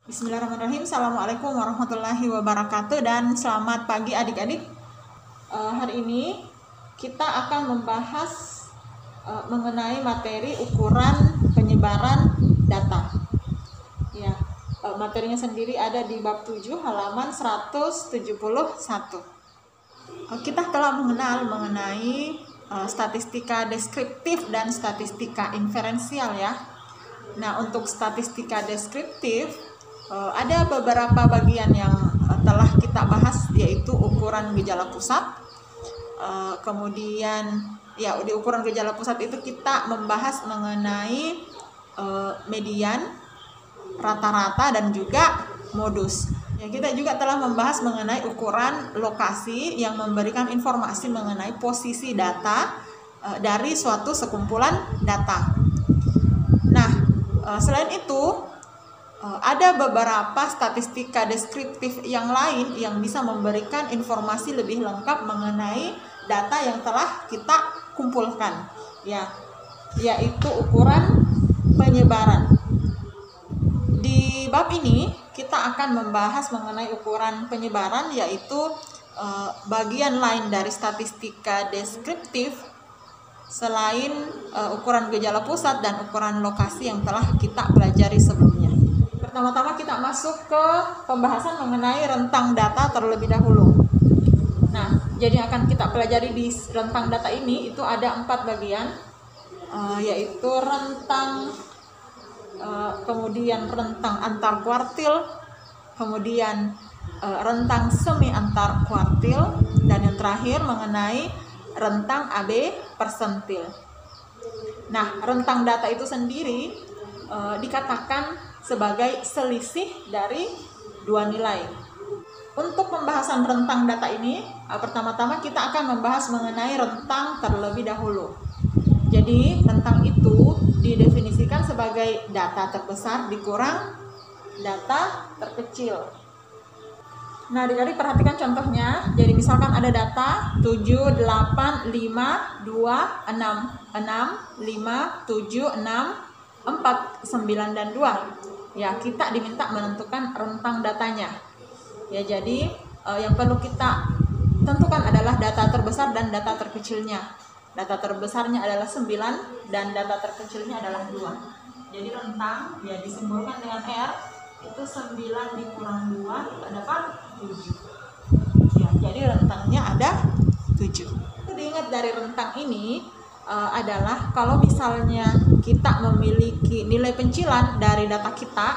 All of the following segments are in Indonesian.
Bismillahirrahmanirrahim. Assalamualaikum warahmatullahi wabarakatuh dan selamat pagi adik-adik. Hari ini kita akan membahas mengenai materi ukuran penyebaran data. Ya, materinya sendiri ada di bab 7 halaman 171. Kita telah mengenal mengenai statistika deskriptif dan statistika inferensial ya. Nah, untuk statistika deskriptif ada beberapa bagian yang telah kita bahas, yaitu ukuran gejala pusat. Kemudian ya, di ukuran gejala pusat itu kita membahas mengenai median, rata-rata, dan juga modus. Ya, kita juga telah membahas mengenai ukuran lokasi yang memberikan informasi mengenai posisi data dari suatu sekumpulan data. Nah, selain itu ada beberapa statistika deskriptif yang lain yang bisa memberikan informasi lebih lengkap mengenai data yang telah kita kumpulkan, ya, yaitu ukuran penyebaran. Di bab ini kita akan membahas mengenai ukuran penyebaran, yaitu bagian lain dari statistika deskriptif selain ukuran gejala pusat dan ukuran lokasi yang telah kita pelajari sebelumnya. Pertama-tama kita masuk ke pembahasan mengenai rentang data terlebih dahulu. Nah, jadi yang akan kita pelajari di rentang data ini itu ada 4 bagian, yaitu rentang, kemudian rentang antar kuartil, kemudian rentang semi antar kuartil, dan yang terakhir mengenai rentang AB persentil. Nah, rentang data itu sendiri dikatakan sebagai selisih dari dua nilai. Untuk pembahasan rentang data ini, pertama-tama kita akan membahas mengenai rentang terlebih dahulu. Jadi, rentang itu didefinisikan sebagai data terbesar dikurang data terkecil. Nah, adik-adik perhatikan contohnya. Jadi, misalkan ada data 7, 8, 5, 2, 6, 5, 7, 6, 4, 9, dan 2. Ya, kita diminta menentukan rentang datanya. Ya, jadi yang perlu kita tentukan adalah data terbesar dan data terkecilnya. Data terbesarnya adalah 9 dan data terkecilnya adalah 2. Jadi rentang ya disimbolkan dengan R, itu 9 dikurang 2 dapat 7. Ya, jadi rentangnya ada 7. Diingat dari rentang ini adalah kalau misalnya kita memiliki nilai pencilan dari data kita,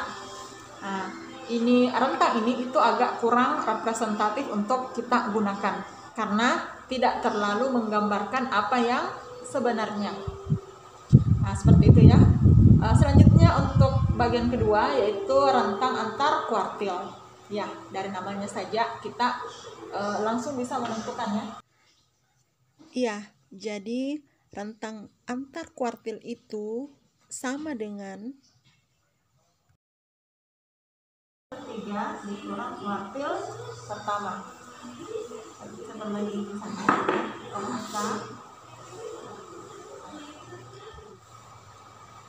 ini rentang ini itu agak kurang representatif untuk kita gunakan karena tidak terlalu menggambarkan apa yang sebenarnya. Nah, seperti itu ya. Selanjutnya untuk bagian kedua yaitu rentang antar kuartil. Ya, dari namanya saja kita langsung bisa menentukannya. Iya, jadi rentang antar kuartil itu sama dengan 3 dikurang kuartil pertama. Kita berbagi sana.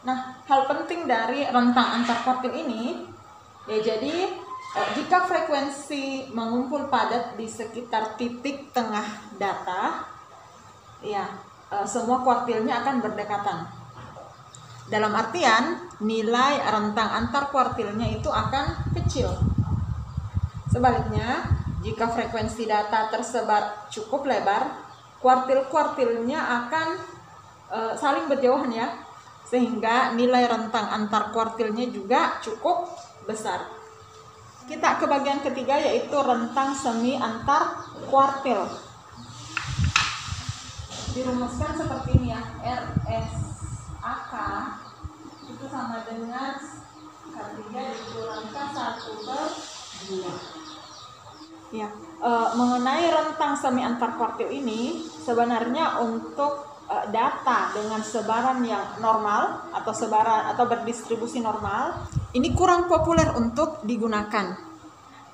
Nah, hal penting dari rentang antar kuartil ini ya, jadi jika frekuensi mengumpul padat di sekitar titik tengah data, ya, semua kuartilnya akan berdekatan. Dalam artian nilai rentang antar kuartilnya itu akan kecil. Sebaliknya, jika frekuensi data tersebar cukup lebar, kuartil-kuartilnya akan saling berjauhan ya, sehingga nilai rentang antar kuartilnya juga cukup besar. Kita ke bagian ketiga yaitu rentang semi antar kuartil. Dirumuskan seperti ini ya, RSAK itu sama dengan K3 dikurangkan 1/2. Ya, mengenai rentang semi antar kuartil ini sebenarnya untuk data dengan sebaran yang normal atau sebaran atau berdistribusi normal ini kurang populer untuk digunakan.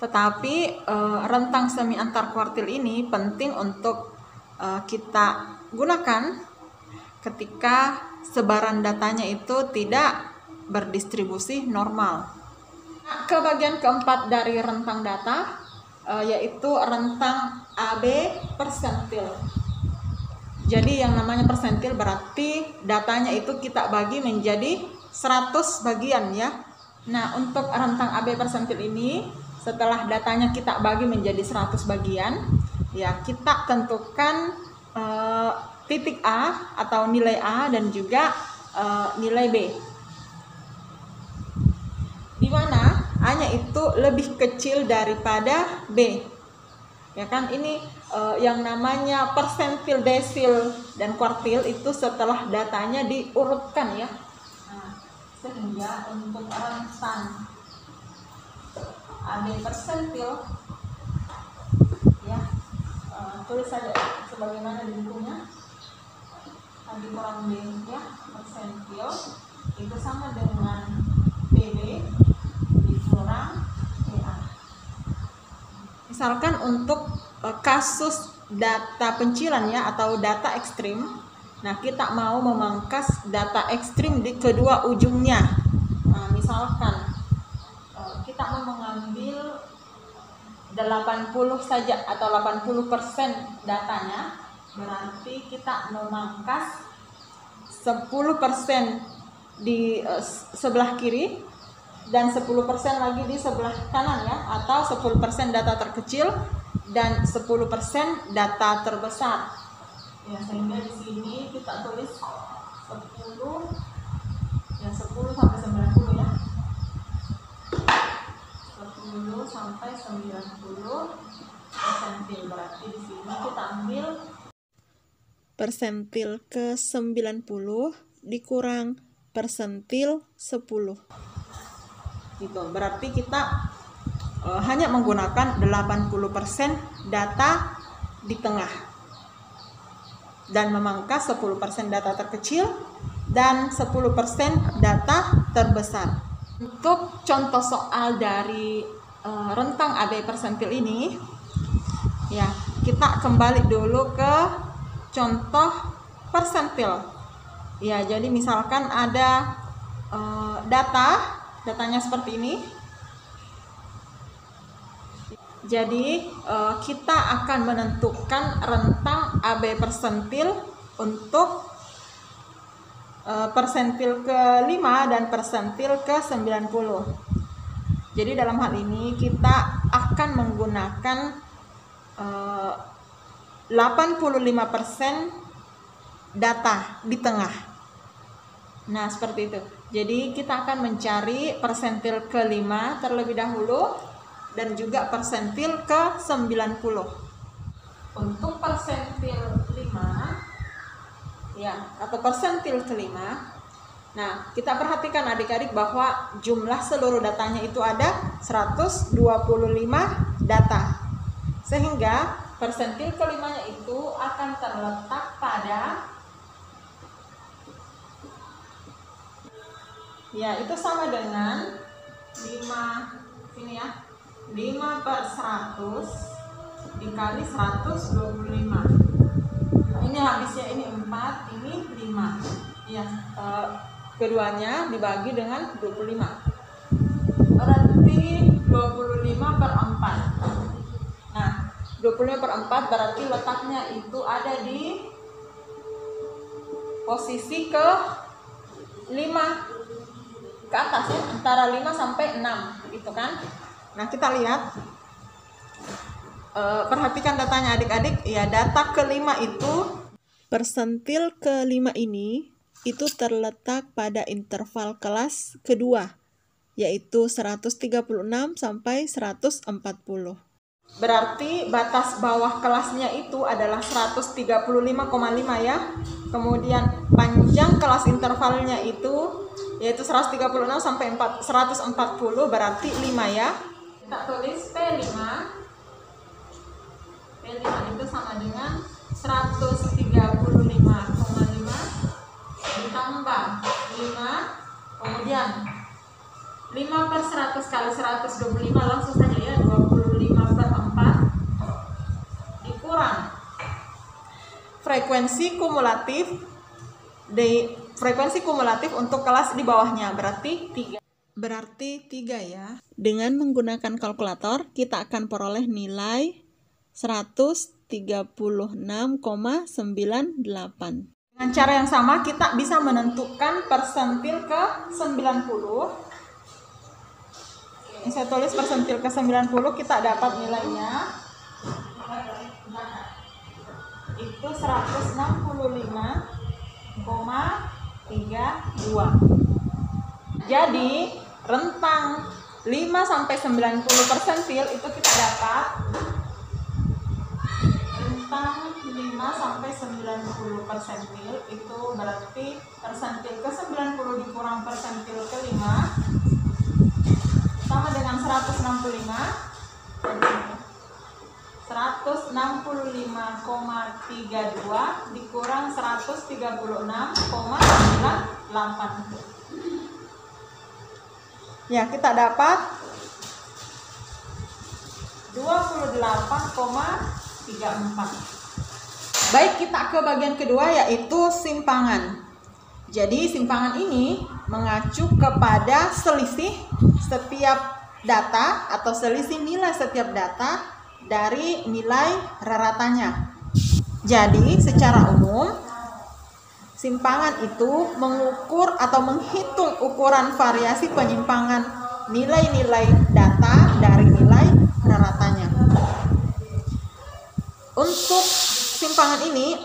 Tetapi rentang semi antar kuartil ini penting untuk kita gunakan ketika sebaran datanya itu tidak berdistribusi normal. Ke bagian keempat dari rentang data, yaitu rentang AB persentil. Jadi yang namanya persentil berarti datanya itu kita bagi menjadi 100 bagian ya. Nah, untuk rentang AB persentil ini, setelah datanya kita bagi menjadi 100 bagian, ya kita tentukan titik A atau nilai A dan juga nilai B. Di mana A-nya itu lebih kecil daripada B. Ya kan, ini yang namanya persentil, desil, dan kuartil itu setelah datanya diurutkan ya. Nah, sehingga untuk rentang AB persentil ya, tulis saja sebagaimana di bukunya, A dikurang B ya, persentil itu sama dengan PB dikurang PA. Misalkan untuk kasus data pencilan ya, atau data ekstrim, nah kita mau memangkas data ekstrim di kedua ujungnya. Nah, misalkan kita mau mengambil 80 saja atau 80% datanya, berarti kita memangkas 10% di sebelah kiri dan 10% lagi di sebelah kanan ya, atau 10% data terkecil dan 10% data terbesar. Ya, sehingga di sini kita tulis 10 ya, 10 sampai 90 ya. 10 sampai 90 persentil, berarti di sini kita ambil persentil ke 90 dikurang persentil 10. Gitu. Berarti kita hanya menggunakan 80% data di tengah dan memangkas 10% data terkecil dan 10% data terbesar. Untuk contoh soal dari rentang AB persentil ini ya, kita kembali dulu ke contoh persentil ya. Jadi misalkan ada datanya seperti ini. Jadi kita akan menentukan rentang AB persentil untuk persentil ke-5 dan persentil ke-90. Jadi dalam hal ini kita akan menggunakan 85% data di tengah. Nah, seperti itu. Jadi kita akan mencari persentil ke-5 terlebih dahulu dan juga persentil ke-90. Untuk persentil 5 ya, atau persentil ke-5, nah kita perhatikan adik-adik bahwa jumlah seluruh datanya itu ada 125 data, sehingga persentil ke-5 nya itu akan terletak pada ya, itu sama dengan 5 sini ya, 5/100 dikali 125. Ini habisnya ini 4, ini 5 ya, keduanya dibagi dengan 25, berarti 25/4. Nah, 25/4 berarti letaknya itu ada di posisi ke-5 ke atas ya, antara 5 sampai 6 gitu kan. Nah, kita lihat, perhatikan datanya adik-adik ya. Data ke-5 itu, persentil ke-5 ini itu terletak pada interval kelas kedua, yaitu 136 sampai 140. Berarti batas bawah kelasnya itu adalah 135,5 ya. Kemudian panjang kelas intervalnya itu yaitu 136 sampai 140, berarti 5 ya. Kita tulis P5. P5 itu sama dengan 135,5 ditambah 5, kemudian 5/100 kali 125, langsung saja ya, 25/4 dikurang frekuensi kumulatif untuk kelas di bawahnya, berarti 3. berarti 3 ya. Dengan menggunakan kalkulator, kita akan peroleh nilai 136,98. Dengan cara yang sama, kita bisa menentukan persentil ke 90. Ini saya tulis persentil ke 90, kita dapat nilainya. Itu 165,32. Jadi rentang 5-90 persentil itu kita dapat rentang 5-90 persentil itu berarti persentil ke 90 dikurang persentil ke 5 sama dengan 165. Jadi 165,32 dikurang 136,98. Ya, kita dapat 28,34. Baik, kita ke bagian kedua yaitu simpangan. Jadi simpangan ini mengacu kepada selisih setiap data atau selisih nilai setiap data dari nilai raratannya. Jadi secara umum simpangan itu mengukur atau menghitung ukuran variasi penyimpangan nilai-nilai data dari nilai raratannya. Untuk simpangan ini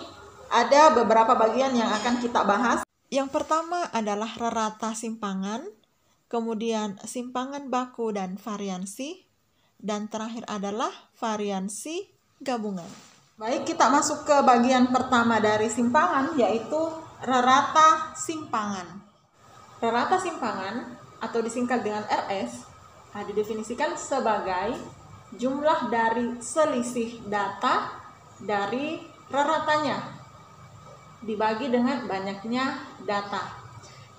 ada beberapa bagian yang akan kita bahas. Yang pertama adalah rarata simpangan, kemudian simpangan baku dan variansi, dan terakhir adalah variansi gabungan. Baik, kita masuk ke bagian pertama dari simpangan, yaitu rarata simpangan. Rarata simpangan atau disingkat dengan RS didefinisikan sebagai jumlah dari selisih data dari raratannya dibagi dengan banyaknya data.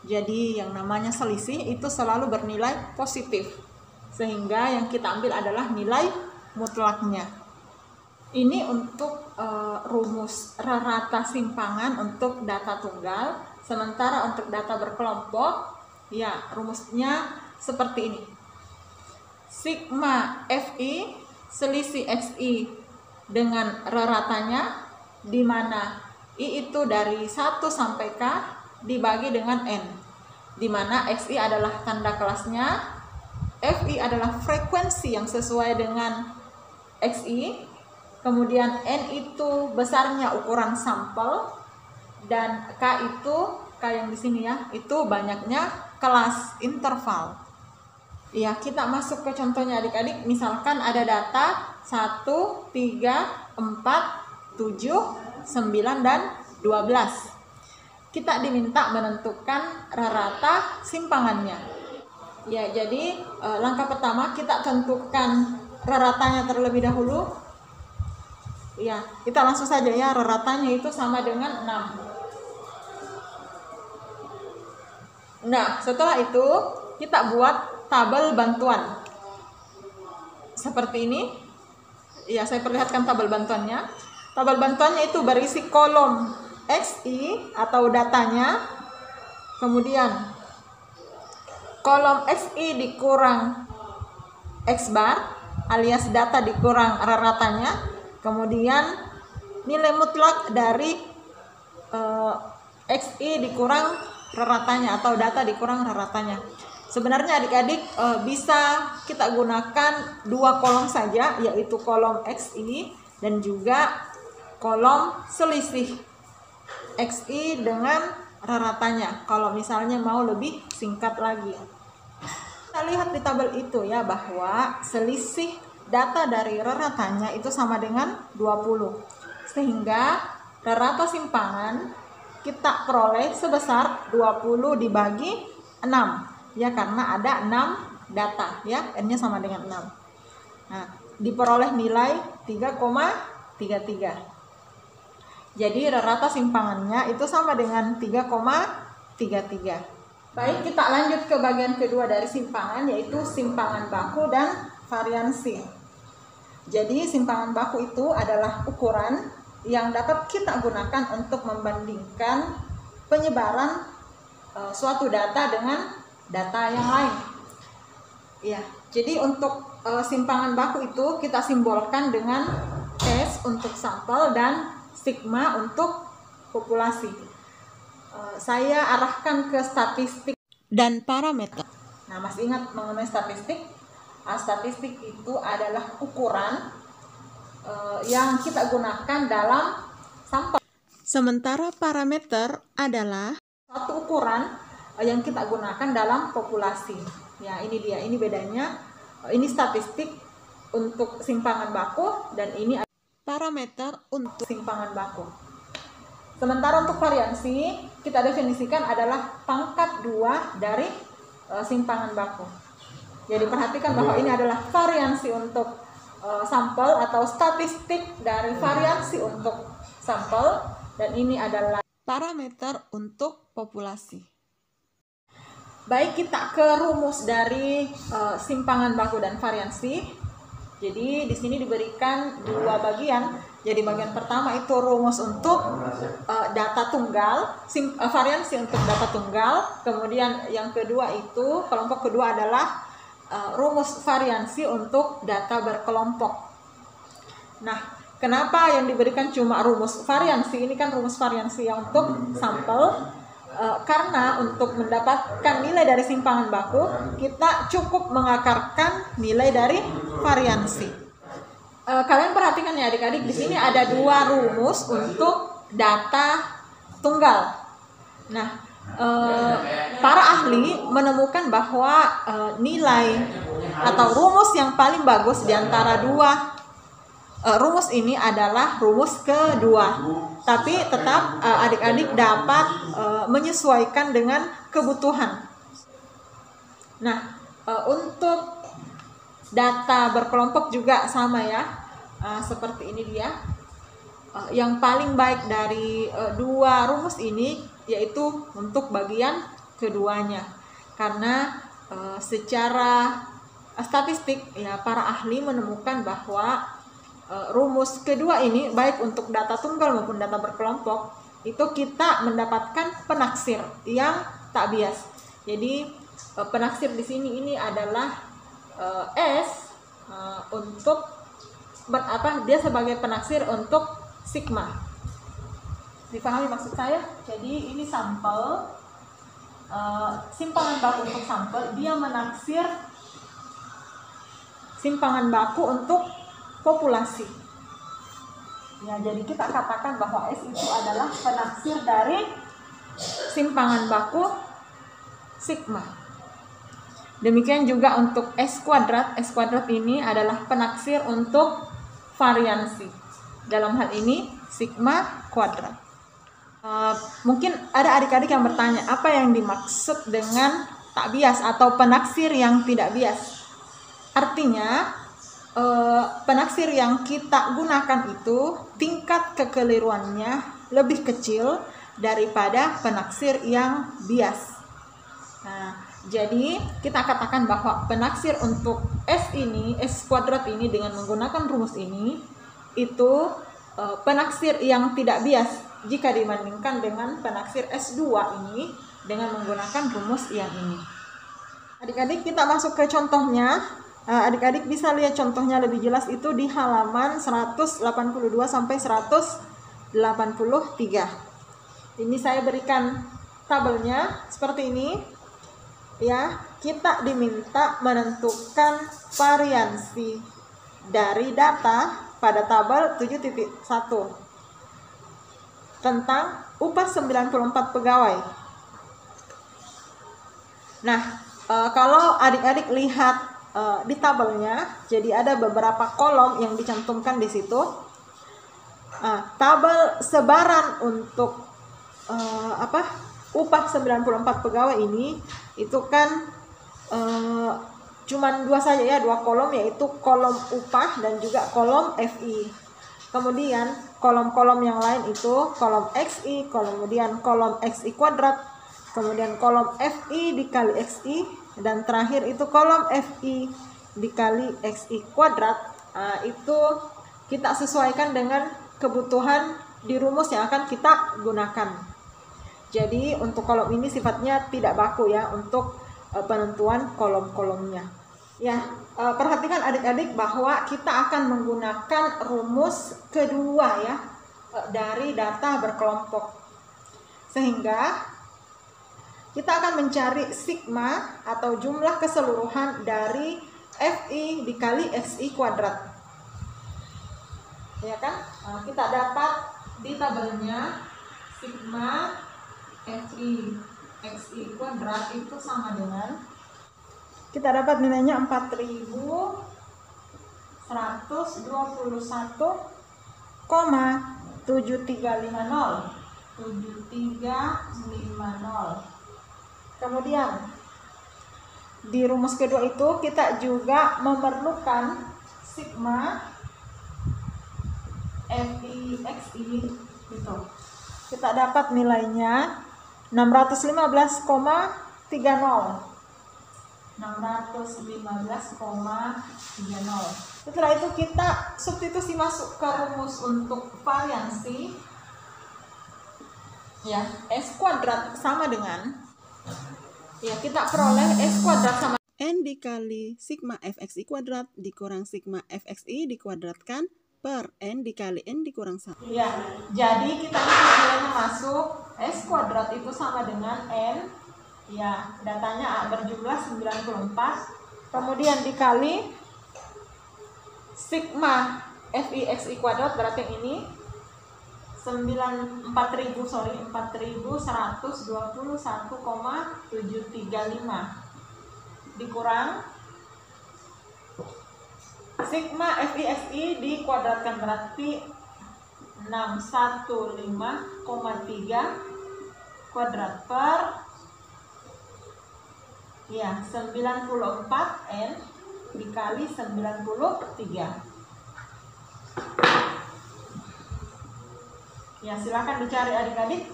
Jadi yang namanya selisih itu selalu bernilai positif, sehingga yang kita ambil adalah nilai mutlaknya. Ini untuk rumus rarata simpangan untuk data tunggal. Sementara untuk data berkelompok, ya rumusnya seperti ini. Sigma Fi selisih Xi dengan raratannya, di mana I itu dari 1 sampai K dibagi dengan N, di mana Xi adalah tanda kelasnya, Fi adalah frekuensi yang sesuai dengan Xi, kemudian N itu besarnya ukuran sampel, dan K yang di sini ya, itu banyaknya kelas interval. Ya, kita masuk ke contohnya adik-adik. Misalkan ada data 1, 3, 4, 7, 9, dan 12. Kita diminta menentukan rarata simpangannya. Ya, jadi langkah pertama kita tentukan raratanya terlebih dahulu. Ya, kita langsung saja ya, raratanya itu sama dengan 6. Nah, setelah itu kita buat tabel bantuan. Seperti ini. Ya, saya perlihatkan tabel bantuannya. Tabel bantuannya itu berisi kolom Xi atau datanya, kemudian kolom Xi dikurang X bar alias data dikurang raratannya, kemudian nilai mutlak dari Xi dikurang raratannya atau data dikurang raratannya. Sebenarnya adik-adik bisa kita gunakan 2 kolom saja, yaitu kolom Xi dan juga kolom selisih Xi dengan raratannya, kalau misalnya mau lebih singkat lagi. Kita lihat di tabel itu ya, bahwa selisih data dari raratannya itu sama dengan 20, sehingga rarata simpangan kita peroleh sebesar 20 dibagi 6 ya, karena ada 6 data ya, N-nya sama dengan 6. Nah, diperoleh nilai 3,33. Jadi rarata simpangannya itu sama dengan 3,33. Baik, kita lanjut ke bagian kedua dari simpangan, yaitu simpangan baku dan variansi. Jadi simpangan baku itu adalah ukuran yang dapat kita gunakan untuk membandingkan penyebaran suatu data dengan data yang lain. Ya, jadi untuk simpangan baku itu kita simbolkan dengan S untuk sampel dan sigma untuk populasi. Saya arahkan ke statistik dan parameter. Nah, masih ingat mengenai statistik? Statistik itu adalah ukuran yang kita gunakan dalam sampel. Sementara parameter adalah satu ukuran yang kita gunakan dalam populasi. Ya, ini dia, ini bedanya. Ini statistik untuk simpangan baku dan ini parameter untuk simpangan baku. Sementara untuk variansi kita definisikan adalah pangkat 2 dari simpangan baku. Jadi perhatikan bahwa ini adalah variansi untuk sampel atau statistik dari variansi untuk sampel, dan ini adalah parameter untuk populasi. Baik, kita ke rumus dari simpangan baku dan variansi. Jadi di sini diberikan dua bagian. Jadi bagian pertama itu rumus untuk data tunggal, variansi untuk data tunggal. Kemudian yang kedua itu, kelompok kedua adalah rumus variansi untuk data berkelompok. Nah, kenapa yang diberikan cuma rumus variansi? Ini kan rumus variansi yang untuk sampel. Karena untuk mendapatkan nilai dari simpangan baku, kita cukup mengakarkan nilai dari variansi. Kalian perhatikan ya adik-adik, di sini ada dua rumus untuk data tunggal. Nah, para ahli menemukan bahwa nilai atau rumus yang paling bagus di antara dua rumus ini adalah rumus kedua. Tapi tetap adik-adik dapat menyesuaikan dengan kebutuhan. Nah, untuk data berkelompok juga sama ya, seperti ini dia. Yang paling baik dari dua rumus ini yaitu untuk bagian keduanya, karena secara statistik ya para ahli menemukan bahwa rumus kedua ini baik untuk data tunggal maupun data berkelompok itu kita mendapatkan penaksir yang tak bias. Jadi penaksir di sini ini adalah S untuk dia sebagai penaksir untuk sigma. Dipahami maksud saya? Jadi ini sampel simpangan baku untuk sampel, dia menaksir simpangan baku untuk populasi. Ya, jadi kita katakan bahwa S itu adalah penaksir dari simpangan baku sigma. Demikian juga untuk S kuadrat. S kuadrat ini adalah penaksir untuk variansi. Dalam hal ini sigma kuadrat. Mungkin ada adik-adik yang bertanya, apa yang dimaksud dengan tak bias atau penaksir yang tidak bias? Artinya penaksir yang kita gunakan itu tingkat kekeliruannya lebih kecil daripada penaksir yang bias. Nah, jadi kita katakan bahwa penaksir untuk S ini, S kuadrat ini dengan menggunakan rumus ini itu penaksir yang tidak bias jika dibandingkan dengan penaksir S2 ini dengan menggunakan rumus yang ini. Adik-adik, kita masuk ke contohnya. Adik-adik bisa lihat contohnya lebih jelas itu di halaman 182 sampai 183. Ini saya berikan tabelnya seperti ini. Ya, kita diminta menentukan variansi dari data pada tabel 7.1 tentang upah 94 pegawai. Nah, kalau adik-adik lihat di tabelnya, jadi ada beberapa kolom yang dicantumkan di situ. Tabel sebaran untuk upah 94 pegawai ini itu kan cuman dua saja ya, dua kolom, yaitu kolom upah dan juga kolom FI. Kemudian kolom-kolom yang lain itu kolom XI, kemudian kolom XI kuadrat, kemudian kolom FI dikali XI, dan terakhir itu kolom FI dikali XI kuadrat. Itu kita sesuaikan dengan kebutuhan di rumus yang akan kita gunakan. Jadi untuk kolom ini sifatnya tidak baku ya untuk penentuan kolom-kolomnya. Ya, perhatikan adik-adik bahwa kita akan menggunakan rumus kedua ya dari data berkelompok. Sehingga kita akan mencari sigma atau jumlah keseluruhan dari FI dikali XI kuadrat. Ya kan? Kita dapat di tabelnya sigma FI XI kuadrat itu sama dengan, kita dapat nilainya 4.121,7350. Kemudian di rumus kedua itu kita juga memerlukan sigma FI XI gitu. Kita dapat nilainya 615,30. 615,30. Setelah itu kita substitusi masuk ke rumus untuk variansi. Ya, S kuadrat sama dengan, ya kita peroleh S kuadrat sama N dikali sigma fxi kuadrat dikurang sigma fxi dikuadratkan per N dikali N dikurang 1. Ya, jadi kita nilainya masuk S kuadrat itu sama dengan N. Ya, datanya berjumlah 94. Kemudian dikali sigma FI/XI kuadrat, berarti yang ini 4.121,735 dikurang sigma FI/XI dikuadratkan, berarti 615,3 kuadrat per, ya, 94 N dikali 93. Ya, silakan dicari adik-adik.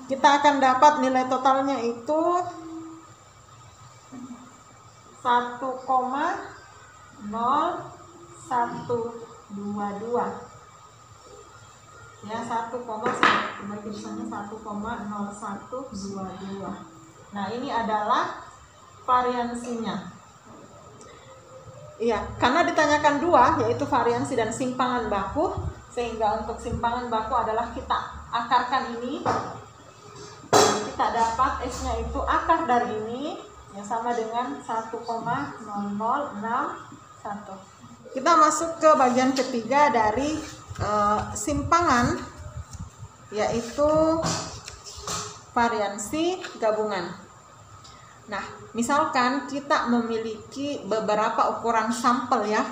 Kita akan dapat nilai totalnya itu 1,0122. Ya, 1,0122. Nah, ini adalah variansinya. Iya, karena ditanyakan dua, yaitu variansi dan simpangan baku, sehingga untuk simpangan baku adalah kita akarkan ini. Kita dapat S-nya itu akar dari ini, yang sama dengan 1,0061. Kita masuk ke bagian ketiga dari simpangan, yaitu variansi gabungan. Nah, misalkan kita memiliki beberapa ukuran sampel ya.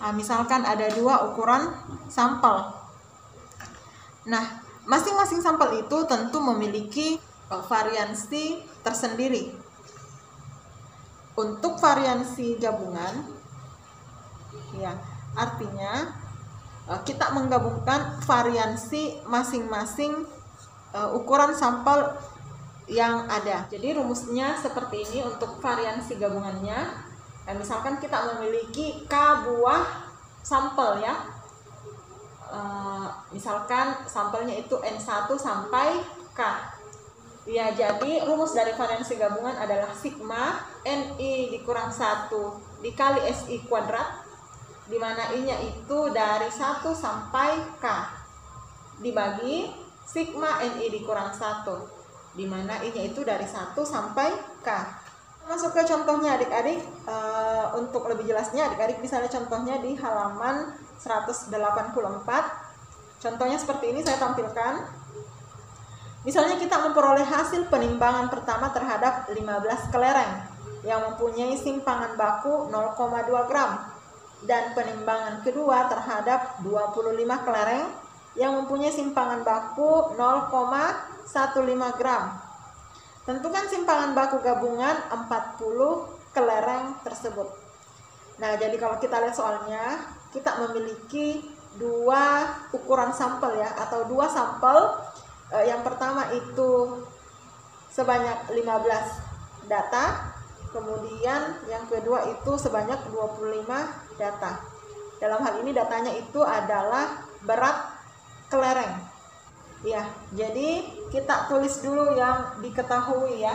Nah, misalkan ada dua ukuran sampel. Nah, masing-masing sampel itu tentu memiliki variansi tersendiri. Untuk variansi gabungan, ya, artinya kita menggabungkan variansi masing-masing ukuran sampel yang ada. Jadi rumusnya seperti ini untuk variansi gabungannya. Nah, misalkan kita memiliki K buah sampel ya. Misalkan sampelnya itu N1 sampai K. Ya, jadi rumus dari variansi gabungan adalah sigma NI dikurang 1 dikali SI kuadrat, di mana I-nya itu dari 1 sampai K, dibagi sigma NI dikurang 1, di mana I-nya itu dari 1 sampai K. Masuk ke contohnya adik-adik. Untuk lebih jelasnya adik-adik bisa lihat contohnya di halaman 184. Contohnya seperti ini saya tampilkan. Misalnya kita memperoleh hasil penimbangan pertama terhadap 15 kelereng yang mempunyai simpangan baku 0,2 gram, dan penimbangan kedua terhadap 25 kelereng yang mempunyai simpangan baku 0,15 gram. Tentukan simpangan baku gabungan 40 kelereng tersebut. Nah, jadi kalau kita lihat soalnya, kita memiliki dua ukuran sampel ya, atau dua sampel. Yang pertama itu sebanyak 15 data, kemudian yang kedua itu sebanyak 25 data. Dalam hal ini datanya itu adalah berat kelereng. Ya, jadi kita tulis dulu yang diketahui ya.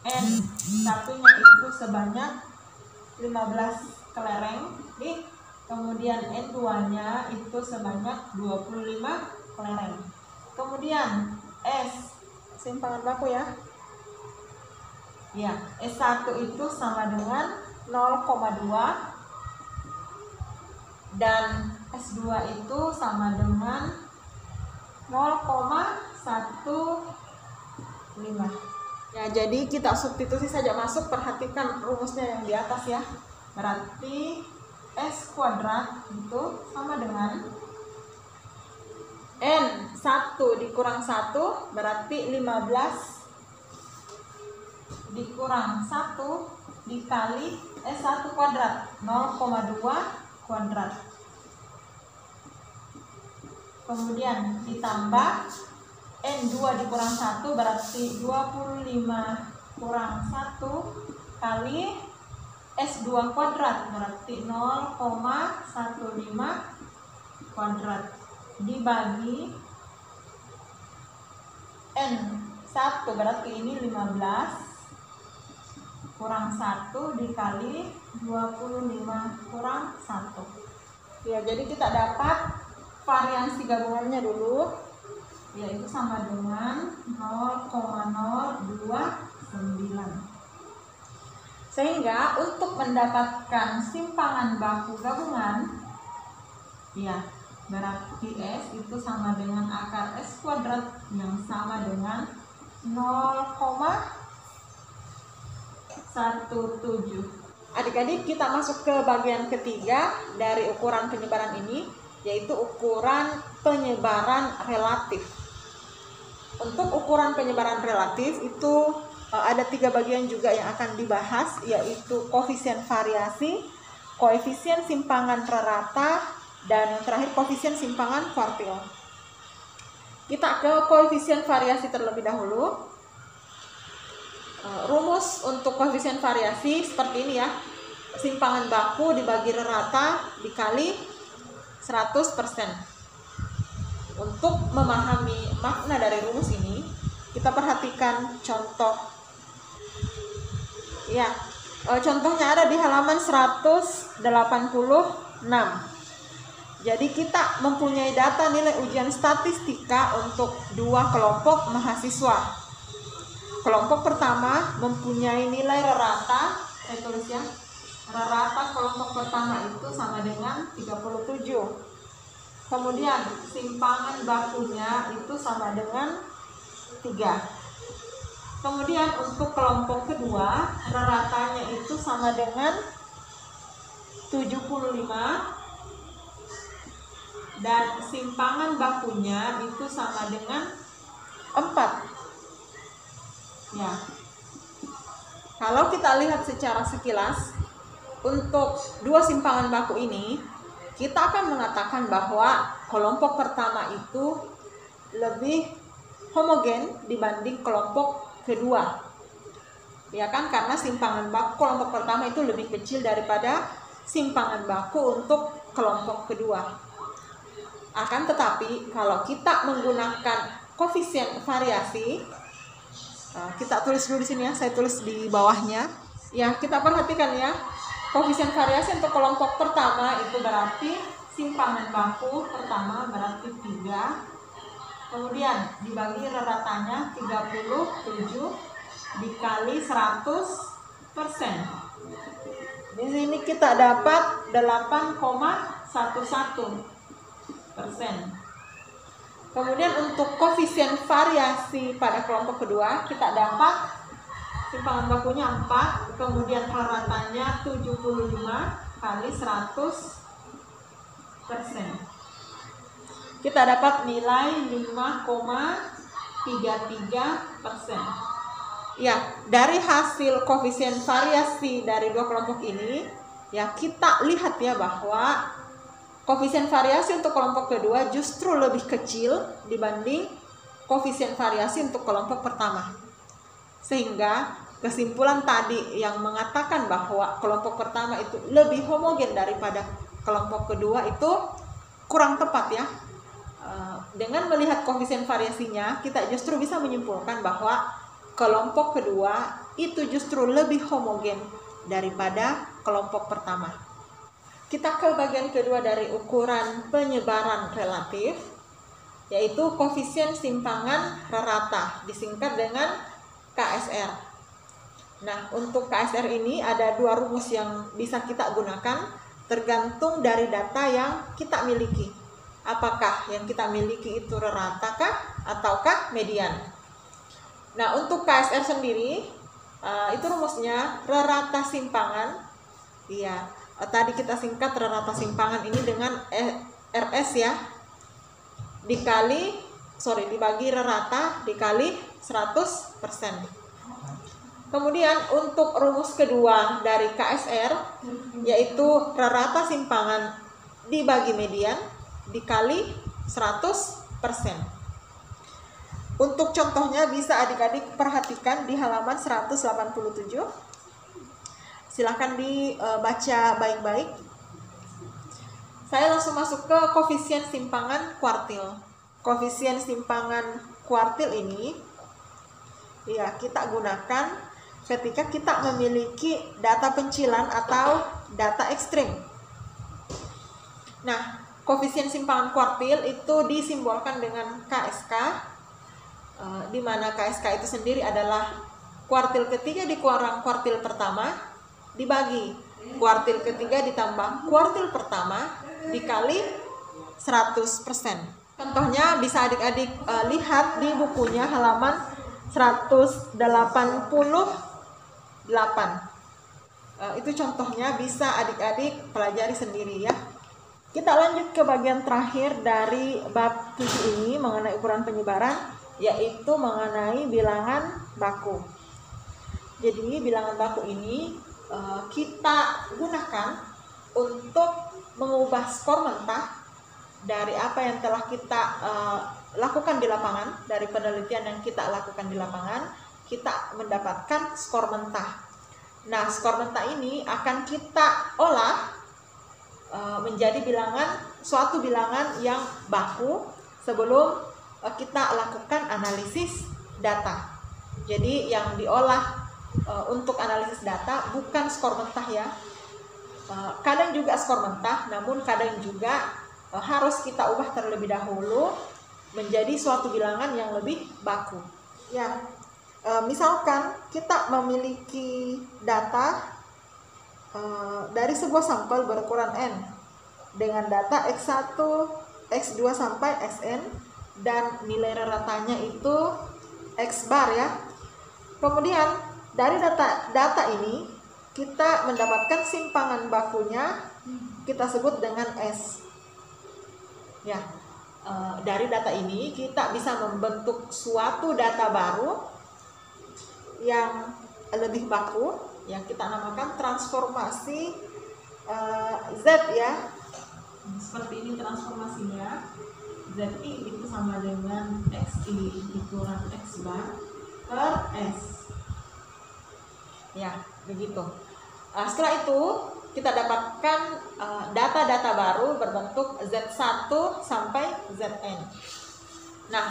N satunya itu sebanyak 15 kelereng, kemudian N2 nya itu sebanyak 25 kelereng. Kemudian S simpangan baku ya. Ya, S1 itu sama dengan 0,2 dan S2 itu sama dengan 0,15. Ya, jadi kita substitusi saja masuk, perhatikan rumusnya yang di atas ya. Berarti S kuadrat itu sama dengan N1 dikurang 1 berarti 15 dikurang 1 dikali S1 kuadrat 0,2 kuadrat. Kemudian ditambah N2 dikurang 1 berarti 25 kurang 1 kali S2 kuadrat berarti 0,15 kuadrat dibagi N1 berarti ini 15 kurang 1 dikali 25 kurang 1. Ya, jadi kita dapat variansi gabungannya dulu, yaitu sama dengan 0,029. Sehingga untuk mendapatkan simpangan baku gabungan, ya berarti S itu sama dengan akar S kuadrat yang sama dengan 0,17. Adik-adik, kita masuk ke bagian ketiga dari ukuran penyebaran ini, yaitu ukuran penyebaran relatif. Untuk ukuran penyebaran relatif itu ada 3 bagian juga yang akan dibahas, yaitu koefisien variasi, koefisien simpangan rata, dan yang terakhir koefisien simpangan kuartil. Kita ke koefisien variasi terlebih dahulu. Rumus untuk koefisien variasi seperti ini ya. Simpangan baku dibagi rata dikali 100%. Untuk memahami makna dari rumus ini, kita perhatikan contoh. Ya, contohnya ada di halaman 186. Jadi kita mempunyai data nilai ujian statistika untuk 2 kelompok mahasiswa. Kelompok pertama mempunyai nilai rata, saya tulis ya. Rata kelompok pertama itu sama dengan 37. Kemudian simpangan bakunya itu sama dengan 3. Kemudian untuk kelompok kedua, ratanya itu sama dengan 75 dan simpangan bakunya itu sama dengan 4. Ya. Kalau kita lihat secara sekilas, untuk 2 simpangan baku ini, kita akan mengatakan bahwa kelompok pertama itu lebih homogen dibanding kelompok kedua. Ya kan, karena simpangan baku kelompok pertama itu lebih kecil daripada simpangan baku untuk kelompok kedua. Akan tetapi kalau kita menggunakan koefisien variasi, kita tulis dulu di sini ya, saya tulis di bawahnya. Ya, kita perhatikan ya. Koefisien variasi untuk kelompok pertama itu berarti simpangan baku pertama berarti 3. Kemudian dibagi ratanya 37 dikali 100%. Di sini kita dapat 8,11%. Kemudian untuk koefisien variasi pada kelompok kedua kita dapat simpangan bakunya 4, kemudian ratanya 75 kali 100%. Kita dapat nilai 5,33%. Ya, dari hasil koefisien variasi dari 2 kelompok ini, ya kita lihat ya bahwa koefisien variasi untuk kelompok kedua justru lebih kecil dibanding koefisien variasi untuk kelompok pertama. Sehingga kesimpulan tadi yang mengatakan bahwa kelompok pertama itu lebih homogen daripada kelompok kedua itu kurang tepat ya. Dengan melihat koefisien variasinya, kita justru bisa menyimpulkan bahwa kelompok kedua itu justru lebih homogen daripada kelompok pertama. Kita ke bagian kedua dari ukuran penyebaran relatif, yaitu koefisien simpangan rata, disingkat dengan KSR. Nah, untuk KSR ini ada dua rumus yang bisa kita gunakan tergantung dari data yang kita miliki. Apakah yang kita miliki itu rata kah ataukah median? Nah, untuk KSR sendiri itu rumusnya rata simpangan. Iya. Tadi kita singkat rata simpangan ini dengan RS ya, dibagi rata dikali 100%. Kemudian untuk rumus kedua dari KSR, yaitu rata simpangan dibagi median dikali 100%. Untuk contohnya bisa adik-adik perhatikan di halaman 187. Silakan dibaca baik-baik. Saya langsung masuk ke koefisien simpangan kuartil. Koefisien simpangan kuartil ini ya kita gunakan ketika kita memiliki data pencilan atau data ekstrim. Nah, koefisien simpangan kuartil itu disimbolkan dengan KSK, di mana KSK itu sendiri adalah kuartil ketiga dikurang kuartil pertama dibagi kuartil ketiga ditambah kuartil pertama dikali 100%. Contohnya bisa adik-adik lihat di bukunya halaman 188. Itu contohnya bisa adik-adik pelajari sendiri ya. Kita lanjut ke bagian terakhir dari bab 7 ini mengenai ukuran penyebaran, yaitu mengenai bilangan baku. Jadi bilangan baku ini kita gunakan untuk mengubah skor mentah dari apa yang telah kita lakukan di lapangan, dari penelitian yang kita lakukan di lapangan, kita mendapatkan skor mentah. Nah, skor mentah ini akan kita olah menjadi suatu bilangan yang baku sebelum kita lakukan analisis data. Jadi yang diolah untuk analisis data bukan skor mentah ya, kadang juga skor mentah, namun kadang juga harus kita ubah terlebih dahulu menjadi suatu bilangan yang lebih baku ya. Misalkan kita memiliki data dari sebuah sampel berukuran N dengan data X1, X2 sampai Xn dan nilai ratanya itu X bar ya. Kemudian dari data ini kita mendapatkan simpangan bakunya, kita sebut dengan S. Ya, dari data ini kita bisa membentuk suatu data baru yang lebih baku, yang kita namakan transformasi Z ya. Seperti ini transformasinya. ZI itu sama dengan XI dikurang X bar per S. Ya, begitu. Setelah itu kita dapatkan data-data baru berbentuk Z1 sampai Zn. Nah,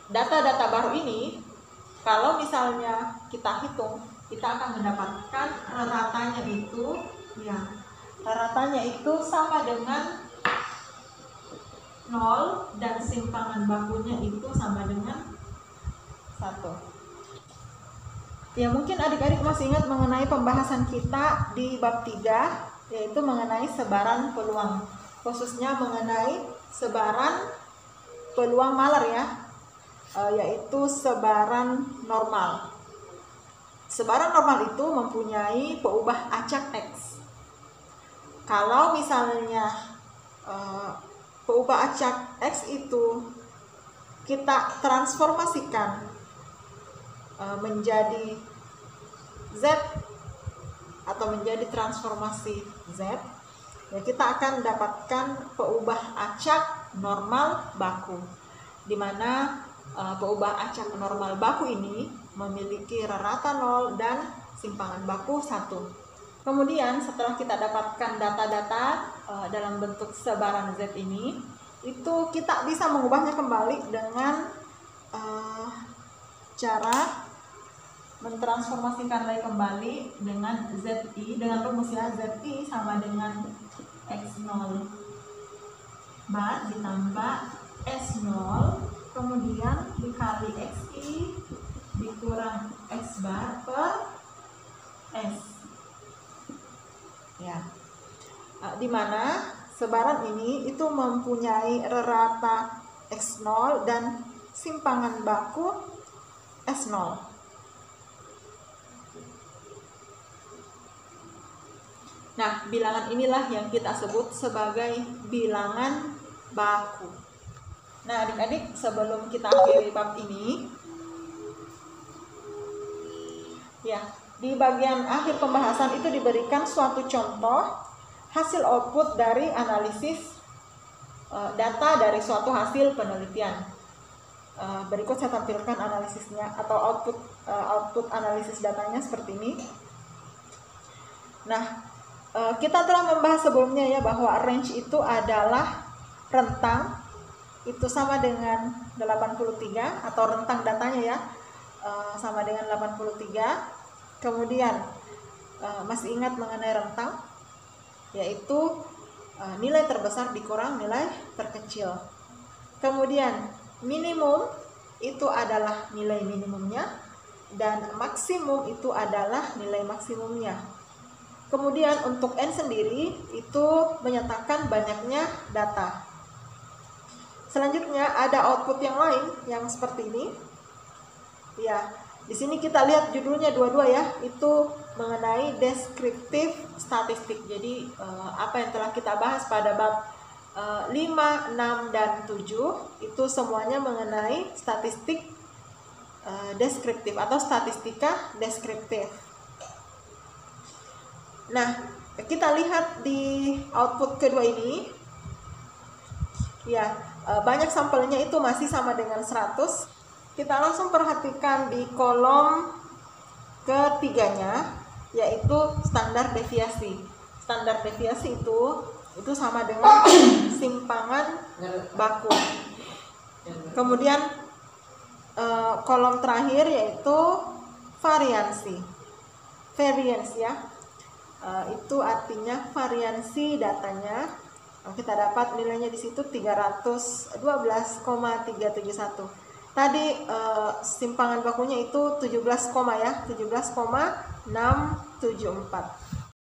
data-data baru ini kalau misalnya kita hitung, kita akan mendapatkan ratanya itu sama dengan 0 dan simpangan bakunya itu sama dengan 1. Ya, mungkin adik-adik masih ingat mengenai pembahasan kita di bab 3, yaitu mengenai sebaran peluang, khususnya mengenai sebaran peluang Mahler ya, yaitu sebaran normal. Sebaran normal itu mempunyai peubah acak X. Kalau misalnya peubah acak X itu kita transformasikan menjadi Z atau menjadi transformasi Z, ya kita akan dapatkan peubah acak normal baku, di mana peubah acak normal baku ini memiliki rata 0 dan simpangan baku 1. Kemudian setelah kita dapatkan data-data dalam bentuk sebaran Z ini, itu kita bisa mengubahnya kembali dengan cara mentransformasikan nilai kembali dengan ZI, dengan rumus ya, ZI sama dengan X0 bar ditambah S0 kemudian dikali XI dikurang X bar per S ya, dimana sebaran ini itu mempunyai rata X0 dan simpangan baku S0. Nah, bilangan inilah yang kita sebut sebagai bilangan baku. Nah, adik-adik, sebelum kita akhiri bab ini, ya, di bagian akhir pembahasan itu diberikan suatu contoh hasil output dari analisis data dari suatu hasil penelitian. Berikut saya tampilkan analisisnya atau output analisis datanya seperti ini. Nah, kita telah membahas sebelumnya ya bahwa range itu adalah rentang, itu sama dengan 83 atau rentang datanya ya, sama dengan 83. Kemudian masih ingat mengenai rentang, yaitu nilai terbesar dikurang nilai terkecil. Kemudian minimum itu adalah nilai minimumnya dan maksimum itu adalah nilai maksimumnya. Kemudian untuk N sendiri itu menyatakan banyaknya data. Selanjutnya ada output yang lain yang seperti ini. Ya, di sini kita lihat judulnya dua-dua ya, itu mengenai deskriptif statistik. Jadi apa yang telah kita bahas pada bab 5, 6, dan 7 itu semuanya mengenai statistik deskriptif atau statistika deskriptif. Nah, kita lihat di output kedua ini, ya, banyak sampelnya itu masih sama dengan 100. Kita langsung perhatikan di kolom ketiganya, yaitu standar deviasi. Standar deviasi itu sama dengan simpangan baku. Kemudian kolom terakhir yaitu variansi. Variance ya. Itu artinya variansi datanya. Kita dapat nilainya di situ 312,371. Tadi simpangan bakunya itu 17, ya, 17,674.